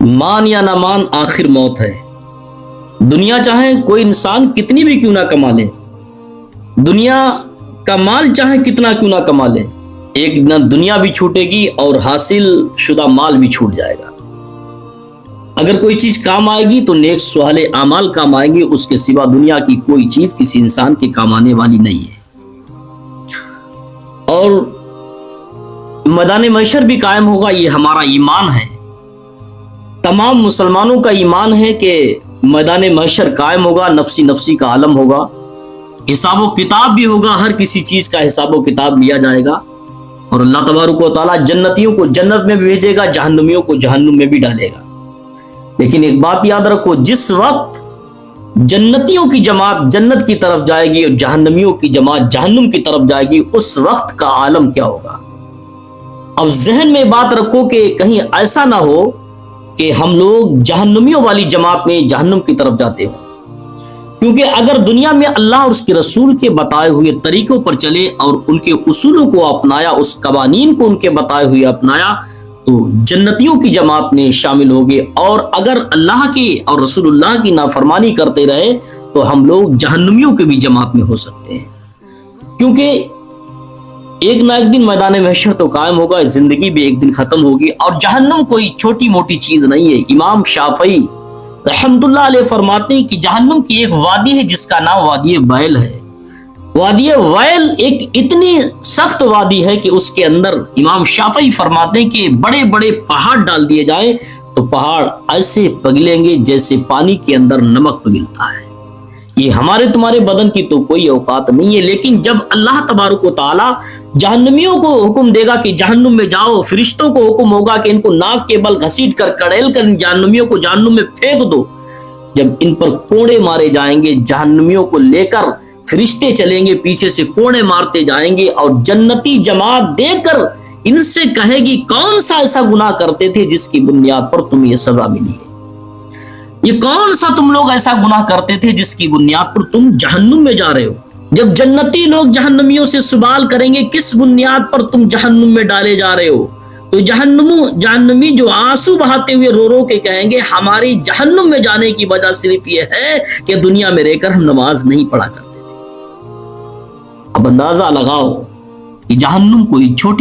مان یا نہ مان آخر موت ہے۔ دنیا چاہے کوئی انسان کتنی بھی کیوں نہ کما لے، دنیا کا مال چاہے کتنا کیوں نہ کما لے، ایک نہ دنیا بھی چھوٹے گی اور حاصل شدہ مال بھی چھوٹ جائے گا۔ اگر کوئی چیز کام آئے گی تو نیک صالح اعمال کام آئیں گے، اس کے سوا دنیا کی کوئی چیز کسی انسان کے کام آنے والی نہیں ہے۔ اور میدان محشر بھی قائم ہوگا، یہ ہمارا ایمان ہے، تمام مسلمانوں کا ایمان ہے کہ میدان محشر قائم ہوگا، نفسی نفسی کا عالم ہوگا، حساب و کتاب بھی ہوگا، ہر کسی چیز کا حساب و کتاب لیا جائے گا، اور اللہ تبارک و تعالیٰ جنتیوں کو جنت میں بھی بھیجے گا، جہنمیوں کو جہنم میں بھی ڈالے گا۔ لیکن ایک بات یاد رکھو، جس وقت جنتیوں کی جماعت جنت کی طرف جائے گی اور جہنمیوں کی جماعت جہنم کی طرف جائے گی، اس وقت کا عالم کیا ہوگا؟ اب ذہن میں بات رکھو کہ کہیں ایسا نہ ہو کہ ہم لوگ جہنمیوں والی جماعت میں جہنم کی طرف جاتے ہوں، کیونکہ اگر دنیا میں اللہ اور اس کے رسول کے بتائے ہوئے طریقوں پر چلے اور ان کے اصولوں کو اپنایا، اس قوانین کو ان کے بتائے ہوئے اپنایا، تو جنتیوں کی جماعت میں شامل ہوگے، اور اگر اللہ کی اور رسول اللہ کی نافرمانی کرتے رہے تو ہم لوگ جہنمیوں کے بھی جماعت میں ہو سکتے ہیں، کیونکہ ایک نہ ایک دن میدان محشر تو قائم ہوگا، زندگی بھی ایک دن ختم ہوگی، اور جہنم کوئی چھوٹی موٹی چیز نہیں ہے۔ امام شافعی رحمت اللہ علیہ فرماتے ہیں کہ جہنم کی ایک وادی ہے جس کا نام وادی ویل ہے۔ وادی ویل ایک اتنی سخت وادی ہے کہ اس کے اندر امام شافعی فرماتے ہیں کہ بڑے بڑے پہاڑ ڈال دیے جائیں تو پہاڑ ایسے پگھلیں گے جیسے پانی کے اندر نمک پگھلتا ہے۔ یہ ہمارے تمہارے بدن کی تو کوئی اوقات نہیں ہے، لیکن جب اللہ تبارک و تعالی جہنمیوں کو حکم دے گا کہ جہنم میں جاؤ، فرشتوں کو حکم ہوگا کہ ان کو ناک کے بل گھسیٹ کر کڑیل کر جہنمیوں کو جہنم میں پھینک دو، جب ان پر کوڑے مارے جائیں گے، جہنمیوں کو لے کر فرشتے چلیں گے، پیچھے سے کوڑے مارتے جائیں گے، اور جنتی جماعت دیکھ کر ان سے کہے گی کون سا ایسا گناہ کرتے تھے جس کی بنیاد پر تمہیں یہ سزا ملی ہے؟ یہ کون سا تم لوگ ایسا گناہ کرتے تھے جس کی بنیاد پر تم جہنم میں جا رہے ہو؟ جب جنتی لوگ جہنمیوں سے سوال کریں گے کس بنیاد پر تم جہنم میں ڈالے جا رہے ہو، تو جہنمی جو آنسو بہاتے ہوئے رو رو کے کہیں گے ہماری جہنم میں جانے کی وجہ صرف یہ ہے کہ دنیا میں رہ کر ہم نماز نہیں پڑھا کرتے تھے۔ اب اندازہ لگاؤ کہ جہنم کوئی چھوٹی